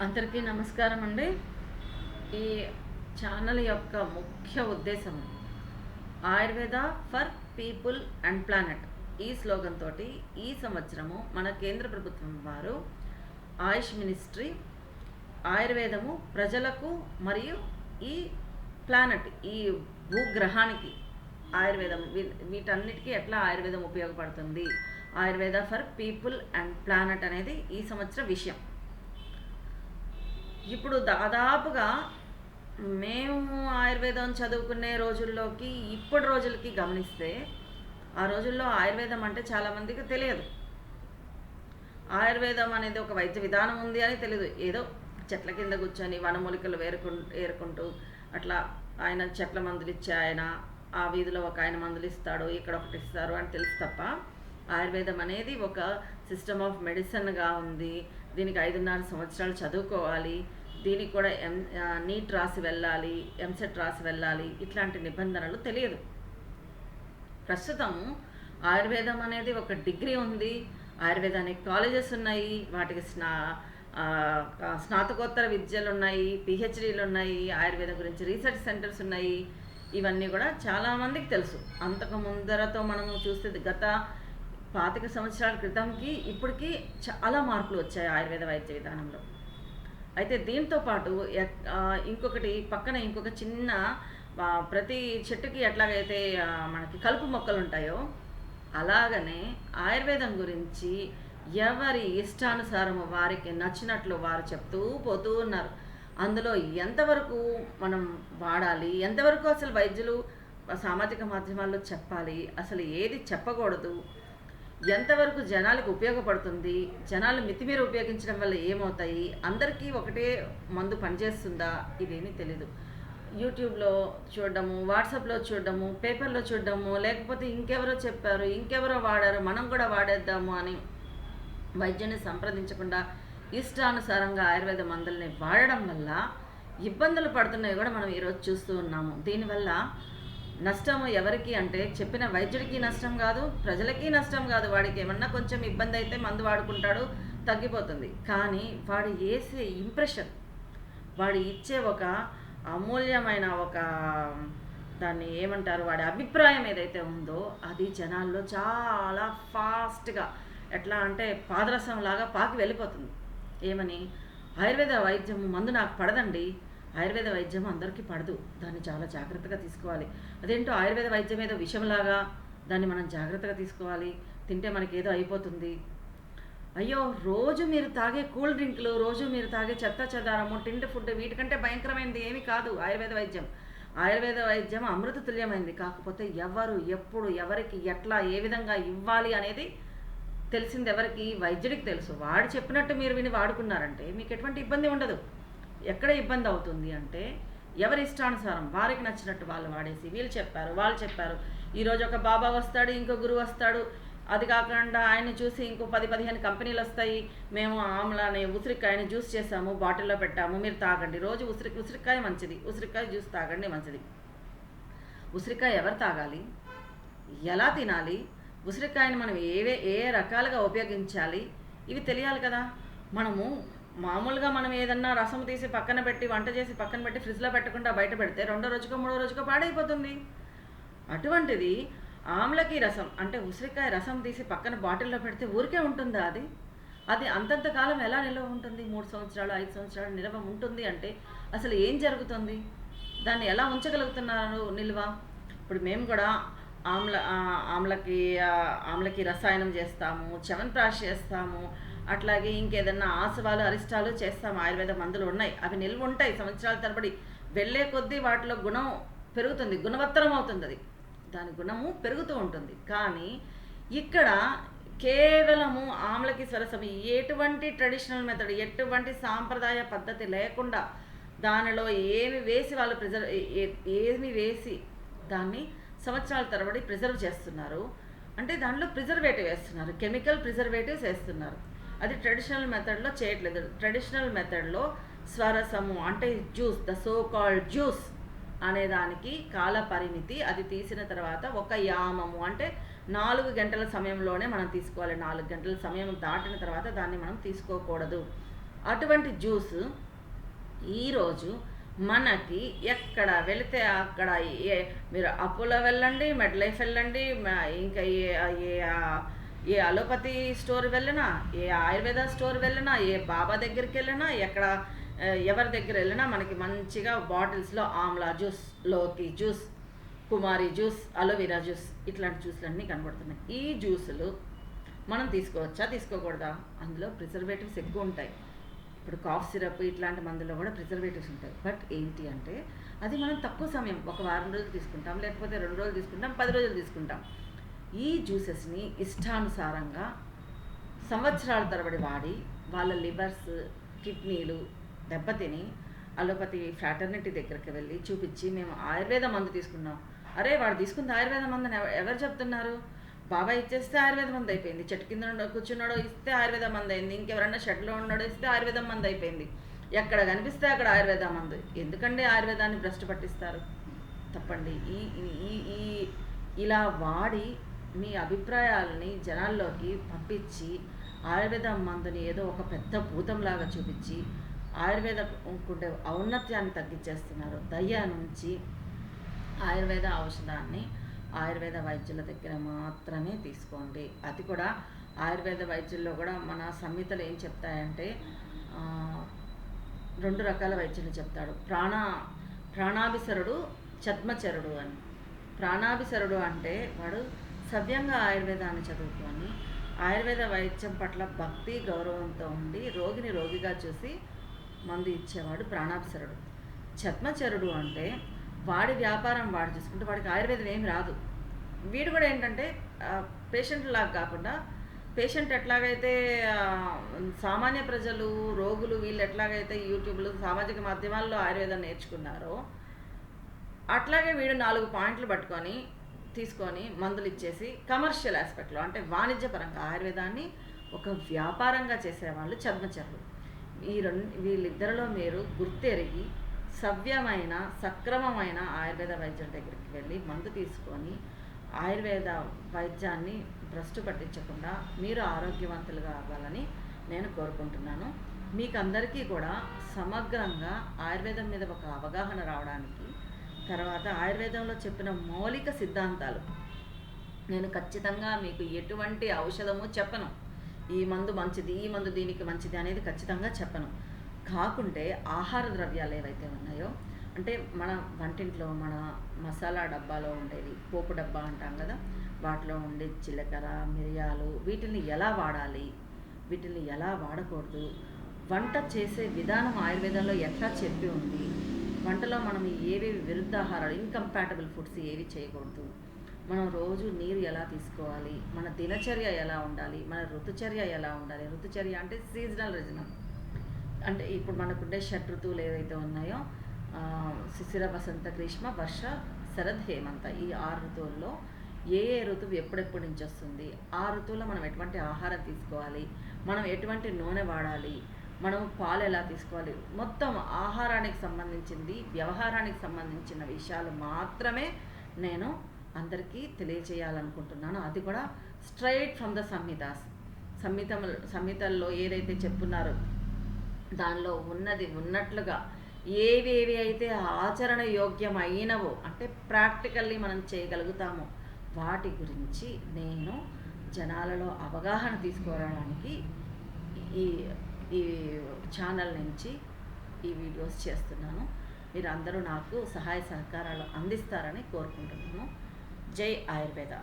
అందరికీ నమస్కారం అండి. ఈ ఛానల్ యొక్క ముఖ్య ఉద్దేశం Ayurveda for people and planet ఈ స్లోగన్ తోటి ఈ సంవత్సరము మన కేంద్ర ప్రభుత్వం వారు ఆయుష్ మినిస్ట్రీ ఆయుర్వేదము ప్రజలకు మరియు ఈ ప్లానెట్ ఈ భూగ్రహానికి ఆయుర్వేదం వీటన్నిటికీ ఎట్లా ఆయుర్వేదం ఉపయోగపడుతుంది, Ayurveda for people and planet అనేది ఈ సంవత్సర విషయం. ఇప్పుడు దాదాపుగా మేము ఆయుర్వేదం చదువుకునే రోజుల్లోకి ఇప్పటి రోజులకి గమనిస్తే ఆ రోజుల్లో ఆయుర్వేదం అంటే చాలామందికి తెలియదు. ఆయుర్వేదం అనేది ఒక వైద్య విధానం ఉంది అని తెలియదు. ఏదో చెట్ల కింద కూర్చొని వనమూలికలు ఏరుకుంటూ అట్లా ఆయన చెట్ల మందులు ఇచ్చే ఆయన ఆ వీధిలో ఒక ఆయన మందులు ఇస్తాడు, ఇక్కడ ఒకటి ఇస్తారు అని తెలుసు తప్ప ఆయుర్వేదం అనేది ఒక సిస్టమ్ ఆఫ్ మెడిసిన్గా ఉంది. దీనికి 5.5 సంవత్సరాలు చదువుకోవాలి, దీనికి కూడా నీట్ రాసి వెళ్ళాలి, ఎంసెట్ రాసి వెళ్ళాలి, ఇట్లాంటి నిబంధనలు తెలియదు. ప్రస్తుతం ఆయుర్వేదం అనేది ఒక డిగ్రీ ఉంది, ఆయుర్వేదానికి కాలేజెస్ ఉన్నాయి, వాటికి స్నాతకోత్తర విద్యలు ఉన్నాయి, పిహెచ్డీలు ఉన్నాయి, ఆయుర్వేదం గురించి రీసెర్చ్ సెంటర్స్ ఉన్నాయి. ఇవన్నీ కూడా చాలామందికి తెలుసు. అంతకు ముందరతో మనము చూస్తే గత 25 సంవత్సరాల క్రితంకి ఇప్పటికీ చాలా మార్పులు వచ్చాయి ఆయుర్వేద వైద్య విధానంలో. అయితే దీంతో పాటు పక్కన ఇంకొక చిన్న ప్రతి చెట్టుకి ఎట్లాగైతే మనకి కలుపు మొక్కలు ఉంటాయో అలాగనే ఆయుర్వేదం గురించి ఎవరి ఇష్టానుసారము వారికి నచ్చినట్లు వారు చెప్తూ పోతూ ఉన్నారు. అందులో ఎంతవరకు మనం వాడాలి, ఎంతవరకు అసలు వైద్యులు సామాజిక మాధ్యమాల్లో చెప్పాలి, అసలు ఏది చెప్పకూడదు, ఎంతవరకు జనాలకు ఉపయోగపడుతుంది, జనాలు మితిమీర ఉపయోగించడం వల్ల ఏమవుతాయి, అందరికీ ఒకటే మందు పనిచేస్తుందా, ఇవేమీ తెలీదు. యూట్యూబ్లో చూడడము, వాట్సాప్లో చూడడము, పేపర్లో చూడడము, లేకపోతే ఇంకెవరో చెప్పారు, ఇంకెవరో వాడారు, మనం కూడా వాడేద్దాము అని వైద్యుని సంప్రదించకుండా ఇష్టానుసారంగా ఆయుర్వేద మందుల్ని వాడడం వల్ల ఇబ్బందులు పడుతున్నాయి కూడా మనం ఈరోజు చూస్తూ ఉన్నాము. దీనివల్ల నష్టము ఎవరికి అంటే చెప్పిన వైద్యుడికి నష్టం కాదు, ప్రజలకి నష్టం కాదు. వాడికి ఏమన్నా కొంచెం ఇబ్బంది అయితే మందు వాడుకుంటాడు, తగ్గిపోతుంది. కానీ వాడు వేసే ఇంప్రెషన్, వాడు ఇచ్చే ఒక అమూల్యమైన దాన్ని ఏమంటారు, వాడి అభిప్రాయం ఏదైతే ఉందో అది జనాల్లో చాలా ఫాస్ట్గా ఎట్లా అంటే పాదరసం లాగా పాకి వెళ్ళిపోతుంది. ఏమని, ఆయుర్వేద వైద్యం మందు నాకు పడదండి, ఆయుర్వేద వైద్యం అందరికీ పడదు, దాన్ని చాలా జాగ్రత్తగా తీసుకోవాలి. అదేంటో ఆయుర్వేద వైద్యం ఏదో విషంలాగా దాన్ని మనం జాగ్రత్తగా తీసుకోవాలి, తింటే మనకి ఏదో అయిపోతుంది. అయ్యో, రోజు మీరు తాగే కూల్ డ్రింక్లు, రోజు మీరు తాగే చెత్త చెదారము, టిండ్ ఫుడ్ వీటికంటే భయంకరమైనది ఏమీ కాదు ఆయుర్వేద వైద్యం. ఆయుర్వేద వైద్యం అమృత తుల్యమైంది. కాకపోతే ఎవరు ఎప్పుడు ఎవరికి ఎట్లా ఏ విధంగా ఇవ్వాలి అనేది తెలిసింది ఎవరికి, వైద్యుడికి తెలుసు. వాడు చెప్పినట్టు మీరు విని వాడుకున్నారంటే మీకు ఎటువంటి ఇబ్బంది ఉండదు. ఎక్కడ ఇబ్బంది అవుతుంది అంటే ఎవరి ఇష్టానుసారం వారికి నచ్చినట్టు వాళ్ళు వాడేసి వీళ్ళు చెప్పారు వాళ్ళు చెప్పారు. ఈరోజు ఒక బాబా వస్తాడు, ఇంకో గురువు వస్తాడు, అది కాకుండా ఆయన చూసి ఇంకో 10-15 కంపెనీలు వస్తాయి. మేము ఆమ్లాని ఉసిరికాయని జ్యూస్ చేసాము, బాటిల్లో పెట్టాము, మీరు తాగండి, రోజు ఉసిరికాయ మంచిది, ఉసిరికాయ జ్యూస్ తాగండి మంచిది. ఉసిరికాయ ఎవరు తాగాలి, ఎలా తినాలి, ఉసిరికాయని మనం ఏ రకాలుగా ఉపయోగించాలి, ఇవి తెలియాలి కదా. మనము మామూలుగా మనం ఏదన్నా రసం తీసి పక్కన పెట్టి వంట చేసి పక్కన పెట్టి ఫ్రిడ్జ్లో పెట్టకుండా బయట పెడితే 2వ రోజుకో 3వ రోజుకో పాడైపోతుంది. అటువంటిది ఆమ్లకి రసం అంటే ఉసిరికాయ రసం తీసి పక్కన బాటిల్లో పెడితే ఊరికే ఉంటుందా? అది అంతంత కాలం ఎలా నిల్వ ఉంటుంది? 3 సంవత్సరాలు 5 సంవత్సరాలు నిల్వ ఉంటుంది అంటే అసలు ఏం జరుగుతుంది? దాన్ని ఎలా ఉంచగలుగుతున్నారు నిల్వ? ఇప్పుడు మేము కూడా ఆమ్లకి రసాయనం చేస్తాము, చ్యవన్ప్రాష్ చేస్తాము, అట్లాగే ఇంకేదన్నా ఆసవాలు అరిష్టాలు చేస్తాము. ఆయుర్వేద మందులు ఉన్నాయి, అవి నిల్వ ఉంటాయి సంవత్సరాల తరబడి. వెళ్ళే కొద్దీ వాటిలో గుణం పెరుగుతుంది, గుణవత్తరం అవుతుంది, అది దాని గుణము పెరుగుతూ ఉంటుంది. కానీ ఇక్కడ కేవలము ఆమ్లకి స్వరసం, ఎటువంటి ట్రెడిషనల్ మెథడ్, ఎటువంటి సాంప్రదాయ పద్ధతి లేకుండా దానిలో ఏమి వేసి దాన్ని సంవత్సరాల తరబడి ప్రిజర్వ్ చేస్తున్నారు. అంటే దానిలో ప్రిజర్వేటివ్ వేస్తున్నారు, కెమికల్ ప్రిజర్వేటివ్స్ వేస్తున్నారు. అది ట్రెడిషనల్ మెథడ్లో చేయట్లేదు. ట్రెడిషనల్ మెథడ్లో స్వరసము అంటే juice, the so called juice అనేదానికి కాల పరిమితి, అది తీసిన తర్వాత ఒక యామము అంటే 4 గంటల సమయంలోనే మనం తీసుకోవాలి. 4 గంటల సమయం దాటిన తర్వాత దాన్ని మనం తీసుకోకూడదు. అటువంటి జ్యూస్ ఈరోజు మనకి ఎక్కడ వెళితే అక్కడ మీరు అపోలో వెళ్ళండి, మెడ్లైఫ్ వెళ్ళండి, ఇంకా ఏ అలోపతి స్టోర్ వెళ్ళినా, ఏ ఆయుర్వేద స్టోర్ వెళ్ళినా, ఏ బాబా దగ్గరికి వెళ్ళినా, ఎక్కడ ఎవరి దగ్గర వెళ్ళినా మనకి మంచిగా బాటిల్స్లో ఆమ్లా జ్యూస్, లోకి జ్యూస్, కుమారి జ్యూస్, అలోవెరా జ్యూస్, ఇట్లాంటి జ్యూస్లన్నీ కనబడుతున్నాయి. ఈ జ్యూసులు మనం తీసుకోవచ్చా, తీసుకోకూడదా? అందులో ప్రిజర్వేటివ్స్ ఎక్కువ ఉంటాయి. ఇప్పుడు కాఫ్ సిరప్ ఇట్లాంటి మందుల్లో కూడా ప్రిజర్వేటివ్స్ ఉంటాయి. బట్ ఏంటి అంటే అది మనం తక్కువ సమయం, ఒక వారం రోజులు తీసుకుంటాం, లేకపోతే 2 రోజులు తీసుకుంటాం, 10 రోజులు తీసుకుంటాం. ఈ జ్యూసెస్ని ఇష్టానుసారంగా సంవత్సరాల తరబడి వాడి వాళ్ళ లివర్స్, కిడ్నీలు దెబ్బతిని అలోపతి ఫ్రాటర్నిటీ దగ్గరికి వెళ్ళి చూపించి మేము ఆయుర్వేద మందు తీసుకున్నాం. అరే వాడు తీసుకుంది ఆయుర్వేద మందు అని ఎవరు చెప్తున్నారు? బాబా ఇచ్చేస్తే ఆయుర్వేద మంది అయిపోయింది, చెట్టు కింద కూర్చున్నాడో ఇస్తే ఆయుర్వేద మంది అయింది, ఇంకెవరన్నా షెడ్లో ఉన్నాడో ఇస్తే ఆయుర్వేదం మంది అయిపోయింది. ఎక్కడ కనిపిస్తే అక్కడ ఆయుర్వేద మందు. ఎందుకంటే ఆయుర్వేదాన్ని భ్రష్టు పట్టిస్తారు? తప్పండి. ఇలా వాడి మీ అభిప్రాయాలని జనాల్లోకి పంపించి ఆయుర్వేద మందుని ఏదో ఒక పెద్ద భూతంలాగా చూపించి ఆయుర్వేద ఉండే ఔన్నత్యాన్ని తగ్గించేస్తున్నారు. దయ నుంచి ఆయుర్వేద ఔషధాన్ని ఆయుర్వేద వైద్యుల దగ్గర మాత్రమే తీసుకోండి. అది కూడా ఆయుర్వేద వైద్యుల్లో కూడా మన సంహితలు ఏం చెప్తాయంటే 2 రకాల వైద్యులు చెప్తాడు. ప్రాణాభిసరుడు, ఛద్మచరుడు అని. ప్రాణాభిసరుడు అంటే వాడు సవ్యంగా ఆయుర్వేదాన్ని చదువుకొని ఆయుర్వేద వైద్యం పట్ల భక్తి గౌరవంతో ఉండి రోగిని రోగిగా చూసి మందు ఇచ్చేవాడు ప్రాణాభిసరుడు. ఛద్మచరుడు అంటే వాడి వ్యాపారం వాడు చూసుకుంటే వాడికి ఆయుర్వేదం ఏమి రాదు. వీడు కూడా ఏంటంటే పేషెంట్ లాగా కాకుండా, పేషెంట్ ఎట్లాగైతే సామాన్య ప్రజలు, రోగులు వీళ్ళు ఎట్లాగైతే యూట్యూబ్లో, సామాజిక మాధ్యమాల్లో ఆయుర్వేదం నేర్చుకున్నారో అట్లాగే వీడు 4 పాయింట్లు పట్టుకొని తీసుకొని మందులు ఇచ్చేసి కమర్షియల్ ఆస్పెక్ట్లో అంటే వాణిజ్యపరంగా ఆయుర్వేదాన్ని ఒక వ్యాపారంగా చేసేవాళ్ళు ఛద్మచరులు. వీళ్ళిద్దరిలో మీరు గుర్తెరిగి సవ్యమైన సక్రమమైన ఆయుర్వేద వైద్యుల దగ్గరికి వెళ్ళి మందు తీసుకొని ఆయుర్వేద వైద్యాన్ని భ్రష్టు పట్టించకుండా మీరు ఆరోగ్యవంతులుగా అవ్వాలని నేను కోరుకుంటున్నాను. మీకు అందరికీ కూడా సమగ్రంగా ఆయుర్వేదం మీద ఒక అవగాహన రావడానికి, తర్వాత ఆయుర్వేదంలో చెప్పిన మౌలిక సిద్ధాంతాలు నేను ఖచ్చితంగా మీకు ఎటువంటి ఔషధము చెప్పను. ఈ మందు మంచిది, ఈ మందు దీనికి మంచిది అనేది ఖచ్చితంగా చెప్పను. కాకుంటే ఆహార ద్రవ్యాలు ఏవైతే ఉన్నాయో, అంటే మన వంటింట్లో మన మసాలా డబ్బాలో ఉండేవి, పోపు డబ్బా అంటాం కదా, వాటిలో ఉండే జీలకర్ర, మిరియాలు, వీటిని ఎలా వాడాలి, వీటిని ఎలా వాడకూడదు, వంట చేసే విధానం ఆయుర్వేదంలో ఎట్లా చెప్పి ఉంది, వంటలో మనం ఏవేవి విరుద్ధాహారాలు, ఇన్కంపాటబుల్ ఫుడ్స్ ఏవి చేయకూడదు, మనం రోజు నీరు ఎలా తీసుకోవాలి, మన దినచర్య ఎలా ఉండాలి, మన ఋతుచర్య ఎలా ఉండాలి. ఋతుచర్య అంటే సీజనల్ రిజనం, అంటే ఇప్పుడు మనకుండే 6 ఋతువులు ఏవైతే ఉన్నాయో, శిశిర, వసంత, గ్రీష్మ, వర్ష, శరద్, హేమంత, ఈ 6 ఋతువుల్లో ఏ ఋతువు ఎప్పుడెప్పటి నుంచి వస్తుంది, ఆ ఋతువులో మనం ఎటువంటి ఆహారం తీసుకోవాలి, మనం ఎటువంటి నూనె వాడాలి, మనం పాలు ఎలా తీసుకోవాలి, మొత్తం ఆహారానికి సంబంధించింది, వ్యవహారానికి సంబంధించిన విషయాలు మాత్రమే నేను అందరికీ తెలియజేయాలనుకుంటున్నాను. అది కూడా స్ట్రైట్ ఫ్రమ్ ద సంహితాస్. సంహితల్లో ఏదైతే చెప్పున్నారో దానిలో ఉన్నది ఉన్నట్లుగా ఏవేవి అయితే ఆచరణ యోగ్యమైనవో, అంటే ప్రాక్టికల్లీ మనం చేయగలుగుతామో వాటి గురించి నేను జనాలలో అవగాహన తీసుకురావడానికి ఈ ఛానల్ నుంచి ఈ వీడియోస్ చేస్తున్నాను. మీరు అందరూ నాకు సహాయ సహకారాలు అందిస్తారని కోరుకుంటున్నాను. జై ఆయుర్వేద.